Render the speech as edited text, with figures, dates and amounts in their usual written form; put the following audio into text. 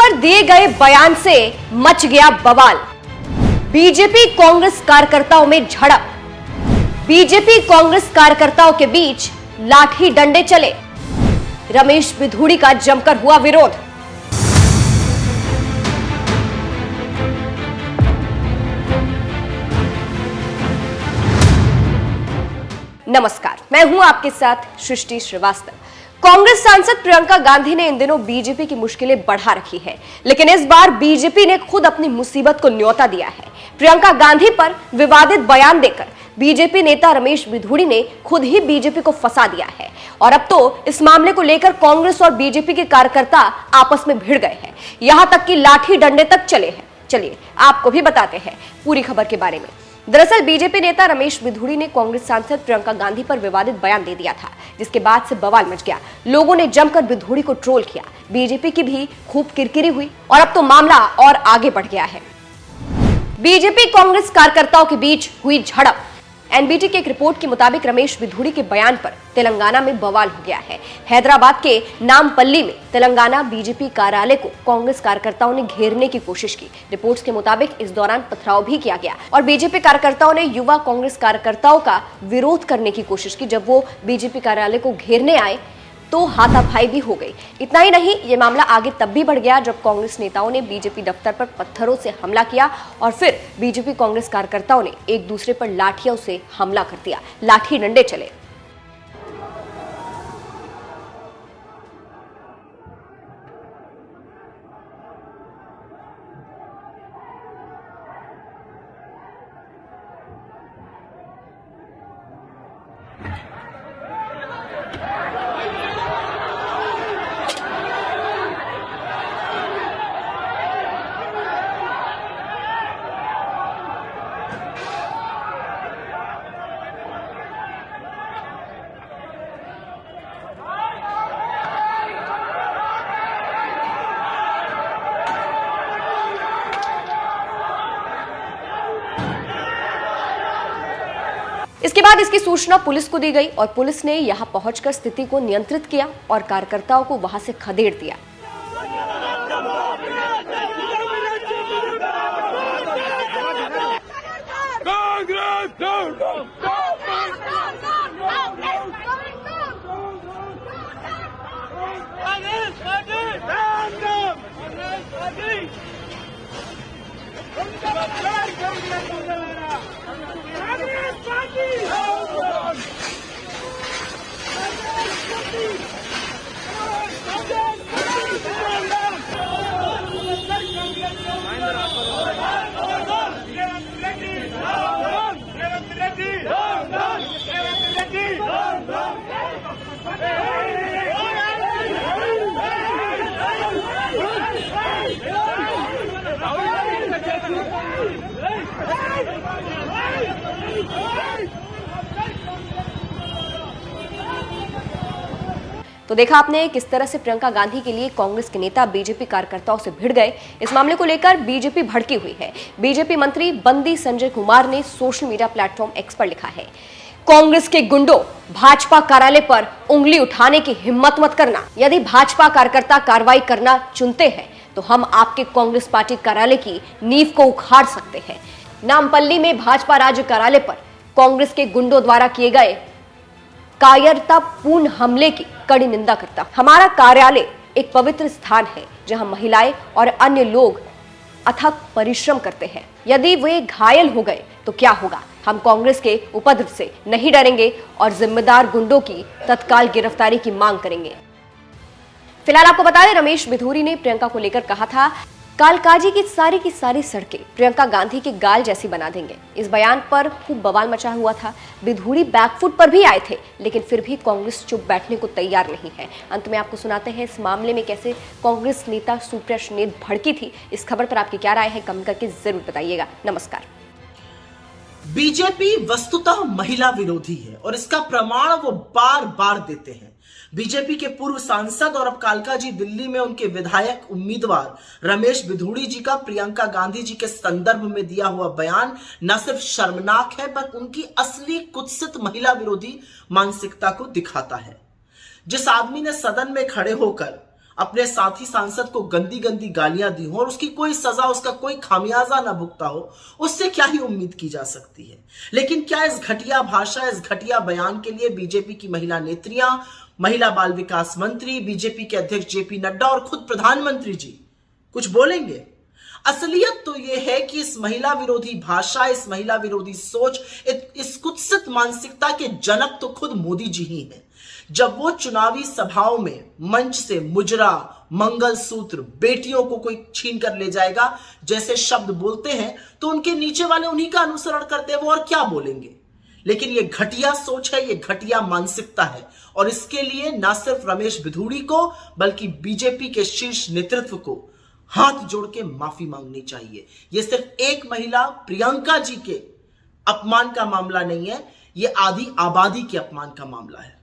पर दिए गए बयान से मच गया बवाल। बीजेपी कांग्रेस कार्यकर्ताओं में झड़प। बीजेपी कांग्रेस कार्यकर्ताओं के बीच लाठी डंडे चले। रमेश बिधूड़ी का जमकर हुआ विरोध। नमस्कार, मैं हूं आपके साथ सृष्टि श्रीवास्तव। कांग्रेस सांसद प्रियंका गांधी ने इन दिनों बीजेपी की मुश्किलें बढ़ा रखी है, लेकिन इस बार बीजेपी ने खुद अपनी मुसीबत को न्योता दिया है। प्रियंका गांधी पर विवादित बयान देकर बीजेपी नेता रमेश बिधूड़ी ने खुद ही बीजेपी को फंसा दिया है और अब तो इस मामले को लेकर कांग्रेस और बीजेपी के कार्यकर्ता आपस में भिड़ गए हैं, यहां तक कि लाठी डंडे तक चले हैं। चलिए आपको भी बताते हैं पूरी खबर के बारे में। दरअसल बीजेपी नेता रमेश बिधूड़ी ने कांग्रेस सांसद प्रियंका गांधी पर विवादित बयान दे दिया था, जिसके बाद से बवाल मच गया। लोगों ने जमकर बिधूड़ी को ट्रोल किया, बीजेपी की भी खूब किरकिरी हुई और अब तो मामला और आगे बढ़ गया है। बीजेपी कांग्रेस कार्यकर्ताओं के बीच हुई झड़प। एनबीटी की एक रिपोर्ट के मुताबिक रमेश बिधूड़ी के बयान पर तेलंगाना में बवाल हो गया है। हैदराबाद के नामपल्ली में तेलंगाना बीजेपी कार्यालय को कांग्रेस कार्यकर्ताओं ने घेरने की कोशिश की। रिपोर्ट्स के मुताबिक इस दौरान पथराव भी किया गया और बीजेपी कार्यकर्ताओं ने युवा कांग्रेस कार्यकर्ताओं का विरोध करने की कोशिश की। जब वो बीजेपी कार्यालय को घेरने आए तो हाथापाई भी हो गई। इतना ही नहीं, ये मामला आगे तब भी बढ़ गया जब कांग्रेस नेताओं ने बीजेपी दफ्तर पर पत्थरों से हमला किया और फिर बीजेपी कांग्रेस कार्यकर्ताओं ने एक दूसरे पर लाठियों से हमला कर दिया। लाठी डंडे चले। इसके बाद इसकी सूचना पुलिस को दी गई और पुलिस ने यहां पहुंचकर स्थिति को नियंत्रित किया और कार्यकर्ताओं को वहां से खदेड़ दिया। तो देखा आपने किस तरह से प्रियंका गांधी के लिए कांग्रेस के नेता बीजेपी कार्यकर्ताओं से भिड़ गए। इस मामले को लेकर बीजेपी भड़की हुई है। बीजेपी मंत्री बंदी संजय कुमार ने सोशल मीडिया प्लेटफॉर्म एक्स पर लिखा है, कांग्रेस के गुंडों, भाजपा कार्यालय पर उंगली उठाने की हिम्मत मत करना। यदि भाजपा कार्यकर्ता कार्रवाई करना चुनते हैं तो हम आपके कांग्रेस पार्टी कार्यालय की नींव को उखाड़ सकते हैं। नामपल्ली में भाजपा राज्य कार्यालय पर कांग्रेस के गुंडों द्वारा किए गए कायरतापूर्ण हमले की कड़ी निंदा करता। हमारा कार्यालय एक पवित्र स्थान है जहां महिलाएं और अन्य लोग अथक परिश्रम करते हैं। यदि वे घायल हो गए तो क्या होगा? हम कांग्रेस के उपद्रव से नहीं डरेंगे और जिम्मेदार गुंडों की तत्काल गिरफ्तारी की मांग करेंगे। फिलहाल आपको बता दें, रमेश बिधूड़ी ने प्रियंका को लेकर कहा था, कालकाजी की सारी सड़कें प्रियंका गांधी के गाल जैसी बना देंगे। इस बयान पर खूब बवाल मचा हुआ था। बिधूड़ी बैकफुट पर भी आए थे, लेकिन फिर भी कांग्रेस चुप बैठने को तैयार नहीं है। अंत में आपको सुनाते हैं इस मामले में कैसे कांग्रेस नेता सुप्रिया सुले भड़की थी। इस खबर पर आपकी क्या राय है, कमेंट करके जरूर बताइएगा। नमस्कार। बीजेपी वस्तुतः महिला विरोधी है और इसका प्रमाण वो बार बार देते हैं। बीजेपी के पूर्व सांसद और अब कालकाजी दिल्ली में उनके विधायक उम्मीदवार रमेश बिधूड़ी जी का प्रियंका गांधी जी के संदर्भ में दिया हुआ बयान न सिर्फ शर्मनाक है, पर उनकी असली कुत्सित महिला विरोधी मानसिकता को दिखाता है। जिस आदमी ने सदन में खड़े होकर अपने साथी सांसद को गंदी गंदी गालियां दी हो और उसकी कोई सजा, उसका कोई खामियाजा ना भुगता हो, उससे क्या ही उम्मीद की जा सकती है। लेकिन क्या इस घटिया भाषा, इस घटिया बयान के लिए बीजेपी की महिला नेत्रियां, महिला बाल विकास मंत्री, बीजेपी के अध्यक्ष जेपी नड्डा और खुद प्रधानमंत्री जी कुछ बोलेंगे? असलियत तो यह है कि इस महिला विरोधी भाषा, इस महिला विरोधी सोच, इस कुत्सित मानसिकता के जनक तो खुद मोदी जी ही हैं। जब वो चुनावी सभाओं में मंच से मुजरा, मंगलसूत्र, बेटियों को कोई छीन कर ले जाएगा जैसे शब्द बोलते हैं, तो उनके नीचे वाले उन्हीं का अनुसरण करते हैं, वो और क्या बोलेंगे। लेकिन ये घटिया सोच है, ये घटिया मानसिकता है, और इसके लिए ना सिर्फ रमेश बिधूड़ी को बल्कि बीजेपी के शीर्ष नेतृत्व को हाथ जोड़ के माफी मांगनी चाहिए। यह सिर्फ एक महिला प्रियंका जी के अपमान का मामला नहीं है, यह आधी आबादी के अपमान का मामला है।